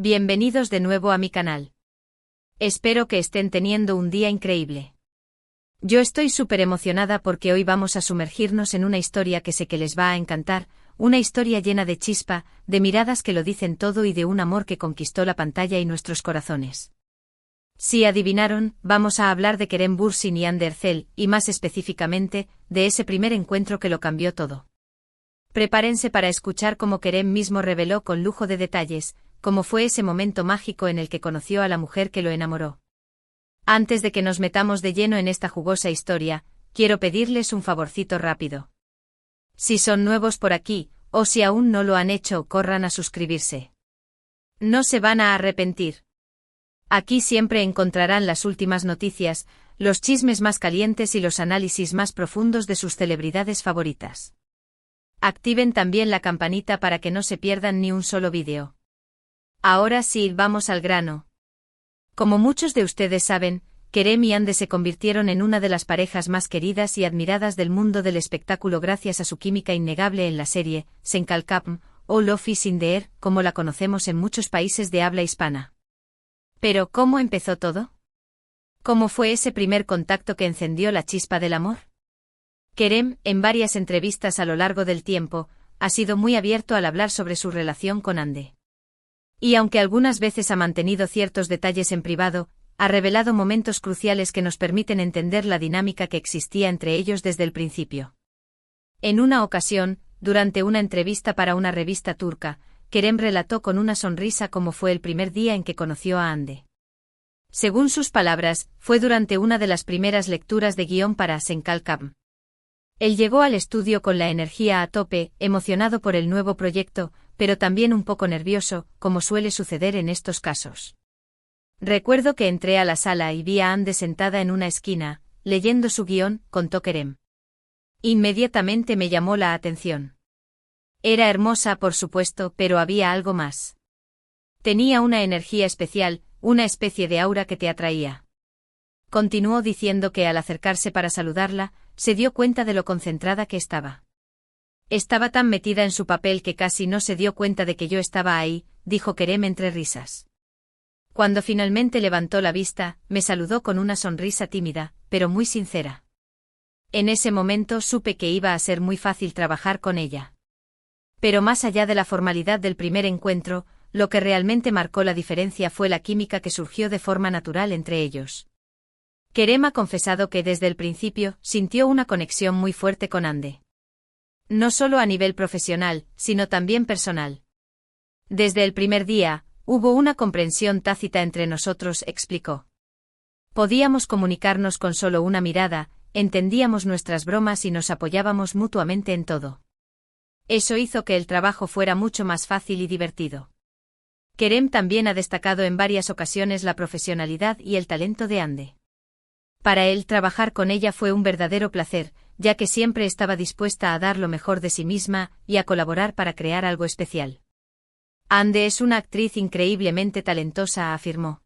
Bienvenidos de nuevo a mi canal. Espero que estén teniendo un día increíble. Yo estoy súper emocionada porque hoy vamos a sumergirnos en una historia que sé que les va a encantar, una historia llena de chispa, de miradas que lo dicen todo y de un amor que conquistó la pantalla y nuestros corazones. Si adivinaron, vamos a hablar de Kerem Bürsin y Hande Erçel, y más específicamente, de ese primer encuentro que lo cambió todo. Prepárense para escuchar cómo Kerem mismo reveló con lujo de detalles, cómo fue ese momento mágico en el que conoció a la mujer que lo enamoró. Antes de que nos metamos de lleno en esta jugosa historia, quiero pedirles un favorcito rápido. Si son nuevos por aquí, o si aún no lo han hecho, corran a suscribirse. No se van a arrepentir. Aquí siempre encontrarán las últimas noticias, los chismes más calientes y los análisis más profundos de sus celebridades favoritas. Activen también la campanita para que no se pierdan ni un solo vídeo. Ahora sí, vamos al grano. Como muchos de ustedes saben, Kerem y Hande se convirtieron en una de las parejas más queridas y admiradas del mundo del espectáculo gracias a su química innegable en la serie Sen Kalkapm, o Love is in the Air, como la conocemos en muchos países de habla hispana. Pero, ¿cómo empezó todo? ¿Cómo fue ese primer contacto que encendió la chispa del amor? Kerem, en varias entrevistas a lo largo del tiempo, ha sido muy abierto al hablar sobre su relación con Hande. Y aunque algunas veces ha mantenido ciertos detalles en privado, ha revelado momentos cruciales que nos permiten entender la dinámica que existía entre ellos desde el principio. En una ocasión, durante una entrevista para una revista turca, Kerem relató con una sonrisa cómo fue el primer día en que conoció a Hande. Según sus palabras, fue durante una de las primeras lecturas de guión para Sen Kalkapm. Él llegó al estudio con la energía a tope, emocionado por el nuevo proyecto, pero también un poco nervioso, como suele suceder en estos casos. Recuerdo que entré a la sala y vi a Hande sentada en una esquina, leyendo su guión, contó Kerem. Inmediatamente me llamó la atención. Era hermosa, por supuesto, pero había algo más. Tenía una energía especial, una especie de aura que te atraía. Continuó diciendo que al acercarse para saludarla, se dio cuenta de lo concentrada que estaba. Estaba tan metida en su papel que casi no se dio cuenta de que yo estaba ahí, dijo Kerem entre risas. Cuando finalmente levantó la vista, me saludó con una sonrisa tímida, pero muy sincera. En ese momento supe que iba a ser muy fácil trabajar con ella. Pero más allá de la formalidad del primer encuentro, lo que realmente marcó la diferencia fue la química que surgió de forma natural entre ellos. Kerem ha confesado que desde el principio sintió una conexión muy fuerte con Hande. No solo a nivel profesional, sino también personal. Desde el primer día, hubo una comprensión tácita entre nosotros, explicó. Podíamos comunicarnos con solo una mirada, entendíamos nuestras bromas y nos apoyábamos mutuamente en todo. Eso hizo que el trabajo fuera mucho más fácil y divertido. Kerem también ha destacado en varias ocasiones la profesionalidad y el talento de Hande. Para él trabajar con ella fue un verdadero placer, ya que siempre estaba dispuesta a dar lo mejor de sí misma y a colaborar para crear algo especial. Hande es una actriz increíblemente talentosa, afirmó.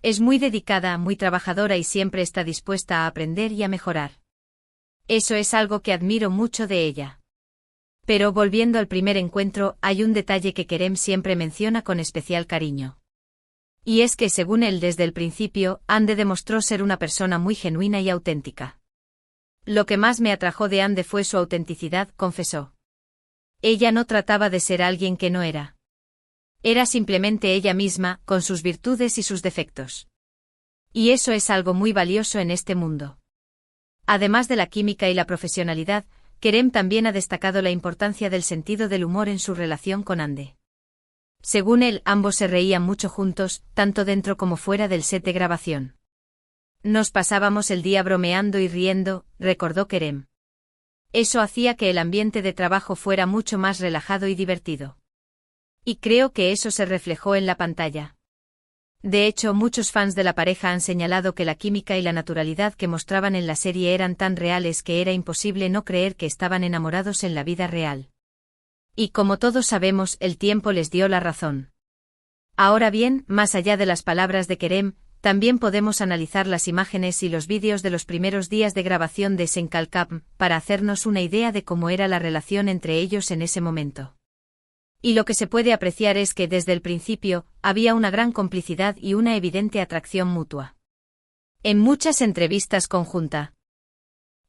Es muy dedicada, muy trabajadora y siempre está dispuesta a aprender y a mejorar. Eso es algo que admiro mucho de ella. Pero volviendo al primer encuentro, hay un detalle que Kerem siempre menciona con especial cariño. Y es que según él desde el principio, Hande demostró ser una persona muy genuina y auténtica. Lo que más me atrajo de Hande fue su autenticidad, confesó. Ella no trataba de ser alguien que no era. Era simplemente ella misma, con sus virtudes y sus defectos. Y eso es algo muy valioso en este mundo. Además de la química y la profesionalidad, Kerem también ha destacado la importancia del sentido del humor en su relación con Hande. Según él, ambos se reían mucho juntos, tanto dentro como fuera del set de grabación. Nos pasábamos el día bromeando y riendo, recordó Kerem. Eso hacía que el ambiente de trabajo fuera mucho más relajado y divertido. Y creo que eso se reflejó en la pantalla. De hecho, muchos fans de la pareja han señalado que la química y la naturalidad que mostraban en la serie eran tan reales que era imposible no creer que estaban enamorados en la vida real. Y como todos sabemos, el tiempo les dio la razón. Ahora bien, más allá de las palabras de Kerem, también podemos analizar las imágenes y los vídeos de los primeros días de grabación de Sen Kalkapm, para hacernos una idea de cómo era la relación entre ellos en ese momento. Y lo que se puede apreciar es que desde el principio había una gran complicidad y una evidente atracción mutua. En muchas entrevistas conjuntas,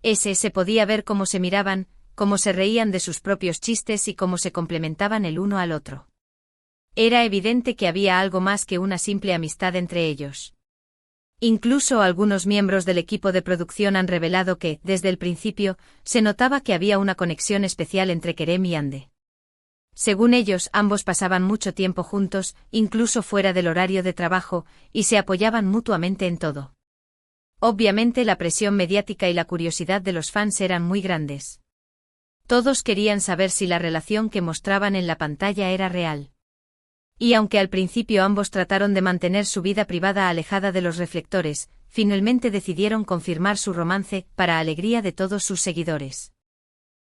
se podía ver cómo se miraban, cómo se reían de sus propios chistes y cómo se complementaban el uno al otro. Era evidente que había algo más que una simple amistad entre ellos. Incluso algunos miembros del equipo de producción han revelado que, desde el principio, se notaba que había una conexión especial entre Kerem y Hande. Según ellos, ambos pasaban mucho tiempo juntos, incluso fuera del horario de trabajo, y se apoyaban mutuamente en todo. Obviamente la presión mediática y la curiosidad de los fans eran muy grandes. Todos querían saber si la relación que mostraban en la pantalla era real. Y aunque al principio ambos trataron de mantener su vida privada alejada de los reflectores, finalmente decidieron confirmar su romance, para alegría de todos sus seguidores.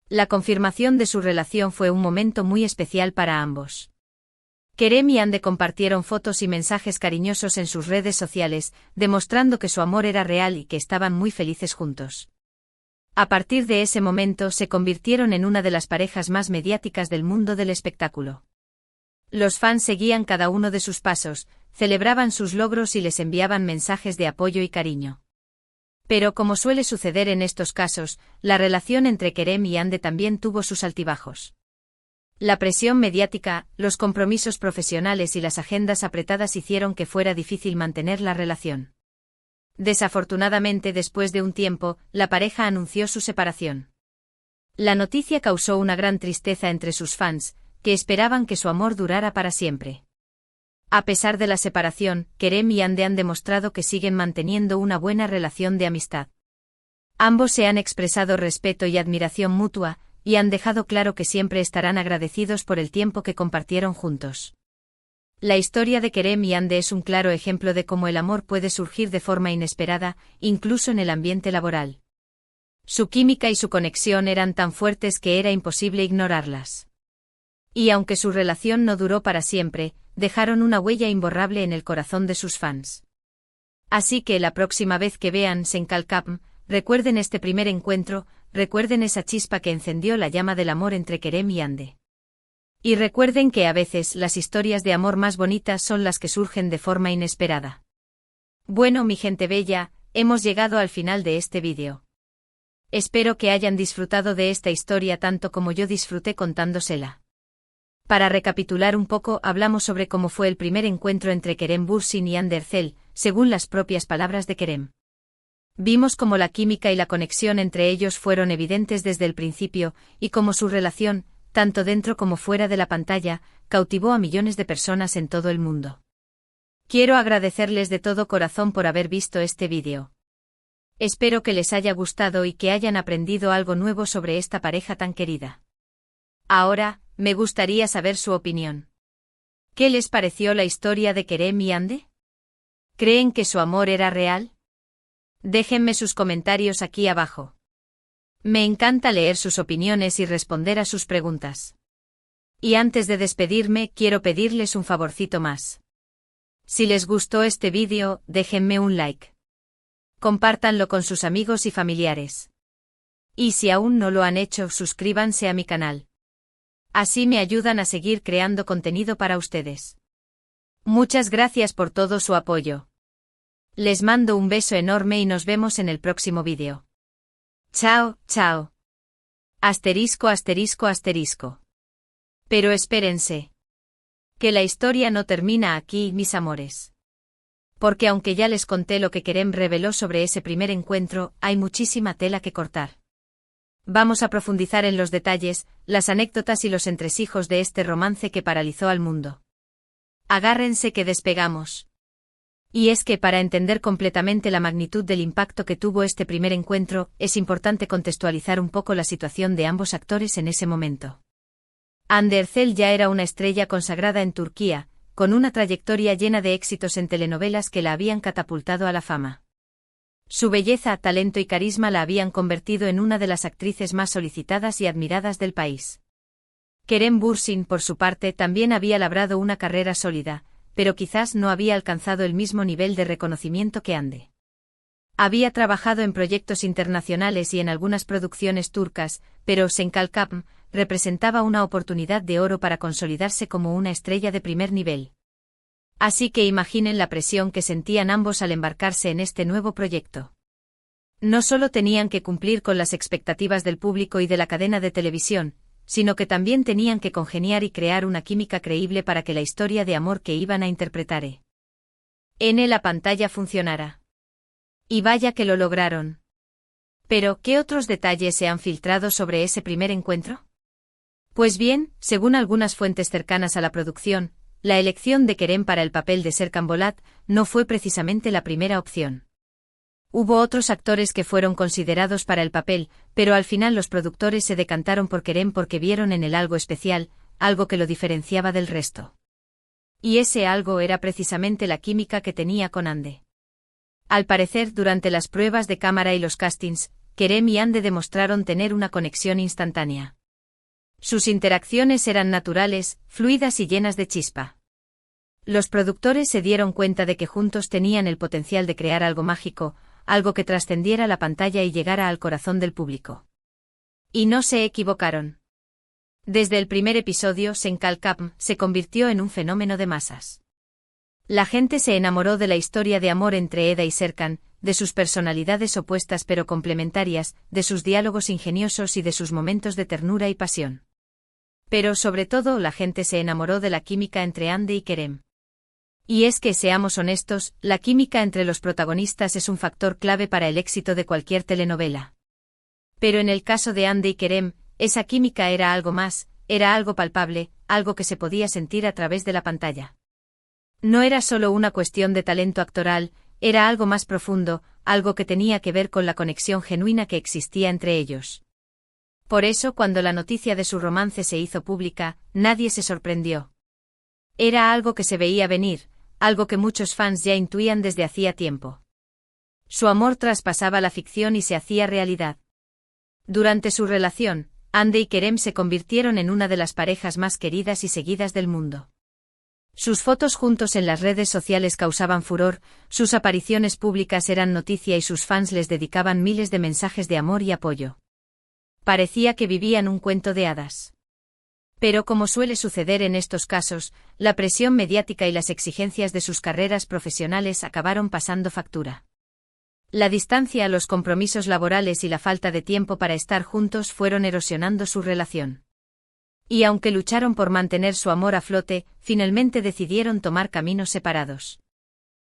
La confirmación de su relación fue un momento muy especial para ambos. Kerem y Hande compartieron fotos y mensajes cariñosos en sus redes sociales, demostrando que su amor era real y que estaban muy felices juntos. A partir de ese momento se convirtieron en una de las parejas más mediáticas del mundo del espectáculo. Los fans seguían cada uno de sus pasos, celebraban sus logros y les enviaban mensajes de apoyo y cariño. Pero como suele suceder en estos casos, la relación entre Kerem y Hande también tuvo sus altibajos. La presión mediática, los compromisos profesionales y las agendas apretadas hicieron que fuera difícil mantener la relación. Desafortunadamente, después de un tiempo, la pareja anunció su separación. La noticia causó una gran tristeza entre sus fans, que esperaban que su amor durara para siempre. A pesar de la separación, Kerem y Hande han demostrado que siguen manteniendo una buena relación de amistad. Ambos se han expresado respeto y admiración mutua, y han dejado claro que siempre estarán agradecidos por el tiempo que compartieron juntos. La historia de Kerem y Hande es un claro ejemplo de cómo el amor puede surgir de forma inesperada, incluso en el ambiente laboral. Su química y su conexión eran tan fuertes que era imposible ignorarlas. Y aunque su relación no duró para siempre, dejaron una huella imborrable en el corazón de sus fans. Así que la próxima vez que vean Senkalkapm, recuerden este primer encuentro, recuerden esa chispa que encendió la llama del amor entre Kerem y Hande. Y recuerden que a veces las historias de amor más bonitas son las que surgen de forma inesperada. Bueno, mi gente bella, hemos llegado al final de este vídeo. Espero que hayan disfrutado de esta historia tanto como yo disfruté contándosela. Para recapitular un poco, hablamos sobre cómo fue el primer encuentro entre Kerem Bürsin y Hande Erçel, según las propias palabras de Kerem. Vimos cómo la química y la conexión entre ellos fueron evidentes desde el principio, y cómo su relación, tanto dentro como fuera de la pantalla, cautivó a millones de personas en todo el mundo. Quiero agradecerles de todo corazón por haber visto este vídeo. Espero que les haya gustado y que hayan aprendido algo nuevo sobre esta pareja tan querida. Ahora, me gustaría saber su opinión. ¿Qué les pareció la historia de Kerem y Hande? ¿Creen que su amor era real? Déjenme sus comentarios aquí abajo. Me encanta leer sus opiniones y responder a sus preguntas. Y antes de despedirme, quiero pedirles un favorcito más. Si les gustó este vídeo, déjenme un like. Compártanlo con sus amigos y familiares. Y si aún no lo han hecho, suscríbanse a mi canal. Así me ayudan a seguir creando contenido para ustedes. Muchas gracias por todo su apoyo. Les mando un beso enorme y nos vemos en el próximo vídeo. Chao, chao. Asterisco, asterisco, asterisco. Pero espérense. Que la historia no termina aquí, mis amores. Porque aunque ya les conté lo que Kerem reveló sobre ese primer encuentro, hay muchísima tela que cortar. Vamos a profundizar en los detalles, las anécdotas y los entresijos de este romance que paralizó al mundo. Agárrense que despegamos. Y es que para entender completamente la magnitud del impacto que tuvo este primer encuentro, es importante contextualizar un poco la situación de ambos actores en ese momento. Hande Erçel ya era una estrella consagrada en Turquía, con una trayectoria llena de éxitos en telenovelas que la habían catapultado a la fama. Su belleza, talento y carisma la habían convertido en una de las actrices más solicitadas y admiradas del país. Kerem Bürsin, por su parte, también había labrado una carrera sólida, pero quizás no había alcanzado el mismo nivel de reconocimiento que Hande. Había trabajado en proyectos internacionales y en algunas producciones turcas, pero Senkalkapm, representaba una oportunidad de oro para consolidarse como una estrella de primer nivel. Así que imaginen la presión que sentían ambos al embarcarse en este nuevo proyecto. No solo tenían que cumplir con las expectativas del público y de la cadena de televisión, sino que también tenían que congeniar y crear una química creíble para que la historia de amor que iban a interpretar en la pantalla funcionara. Y vaya que lo lograron. Pero, ¿qué otros detalles se han filtrado sobre ese primer encuentro? Pues bien, según algunas fuentes cercanas a la producción, la elección de Kerem para el papel de Serkan Bolat no fue precisamente la primera opción. Hubo otros actores que fueron considerados para el papel, pero al final los productores se decantaron por Kerem porque vieron en él algo especial, algo que lo diferenciaba del resto. Y ese algo era precisamente la química que tenía con Hande. Al parecer, durante las pruebas de cámara y los castings, Kerem y Hande demostraron tener una conexión instantánea. Sus interacciones eran naturales, fluidas y llenas de chispa. Los productores se dieron cuenta de que juntos tenían el potencial de crear algo mágico, algo que trascendiera la pantalla y llegara al corazón del público. Y no se equivocaron. Desde el primer episodio, Senkalkam se convirtió en un fenómeno de masas. La gente se enamoró de la historia de amor entre Eda y Serkan, de sus personalidades opuestas pero complementarias, de sus diálogos ingeniosos y de sus momentos de ternura y pasión. Pero sobre todo la gente se enamoró de la química entre Hande y Kerem. Y es que, seamos honestos, la química entre los protagonistas es un factor clave para el éxito de cualquier telenovela. Pero en el caso de Hande y Kerem, esa química era algo más, era algo palpable, algo que se podía sentir a través de la pantalla. No era solo una cuestión de talento actoral, era algo más profundo, algo que tenía que ver con la conexión genuina que existía entre ellos. Por eso, cuando la noticia de su romance se hizo pública, nadie se sorprendió. Era algo que se veía venir, algo que muchos fans ya intuían desde hacía tiempo. Su amor traspasaba la ficción y se hacía realidad. Durante su relación, Hande y Kerem se convirtieron en una de las parejas más queridas y seguidas del mundo. Sus fotos juntos en las redes sociales causaban furor, sus apariciones públicas eran noticia y sus fans les dedicaban miles de mensajes de amor y apoyo. Parecía que vivían un cuento de hadas. Pero como suele suceder en estos casos, la presión mediática y las exigencias de sus carreras profesionales acabaron pasando factura. La distancia, los compromisos laborales y la falta de tiempo para estar juntos fueron erosionando su relación. Y aunque lucharon por mantener su amor a flote, finalmente decidieron tomar caminos separados.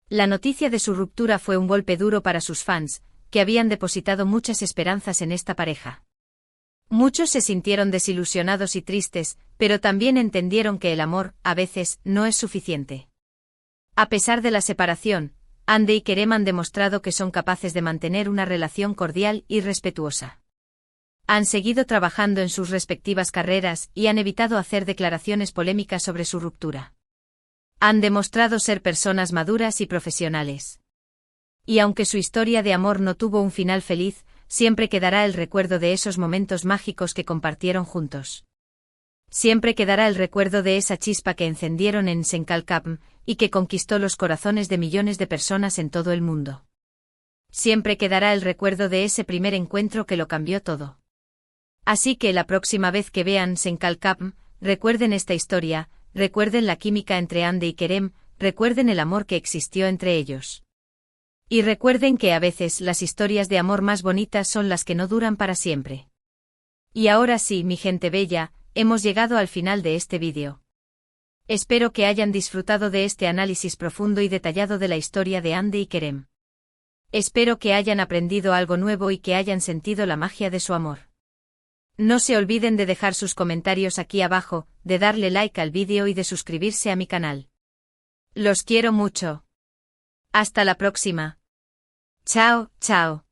La noticia de su ruptura fue un golpe duro para sus fans, que habían depositado muchas esperanzas en esta pareja. Muchos se sintieron desilusionados y tristes, pero también entendieron que el amor, a veces, no es suficiente. A pesar de la separación, Hande y Kerem han demostrado que son capaces de mantener una relación cordial y respetuosa. Han seguido trabajando en sus respectivas carreras y han evitado hacer declaraciones polémicas sobre su ruptura. Han demostrado ser personas maduras y profesionales. Y aunque su historia de amor no tuvo un final feliz, siempre quedará el recuerdo de esos momentos mágicos que compartieron juntos. Siempre quedará el recuerdo de esa chispa que encendieron en Senkalkam y que conquistó los corazones de millones de personas en todo el mundo. Siempre quedará el recuerdo de ese primer encuentro que lo cambió todo. Así que la próxima vez que vean Senkalkam, recuerden esta historia, recuerden la química entre Hande y Kerem, recuerden el amor que existió entre ellos. Y recuerden que a veces las historias de amor más bonitas son las que no duran para siempre. Y ahora sí, mi gente bella, hemos llegado al final de este vídeo. Espero que hayan disfrutado de este análisis profundo y detallado de la historia de Hande y Kerem. Espero que hayan aprendido algo nuevo y que hayan sentido la magia de su amor. No se olviden de dejar sus comentarios aquí abajo, de darle like al vídeo y de suscribirse a mi canal. Los quiero mucho. Hasta la próxima. Chao, chao.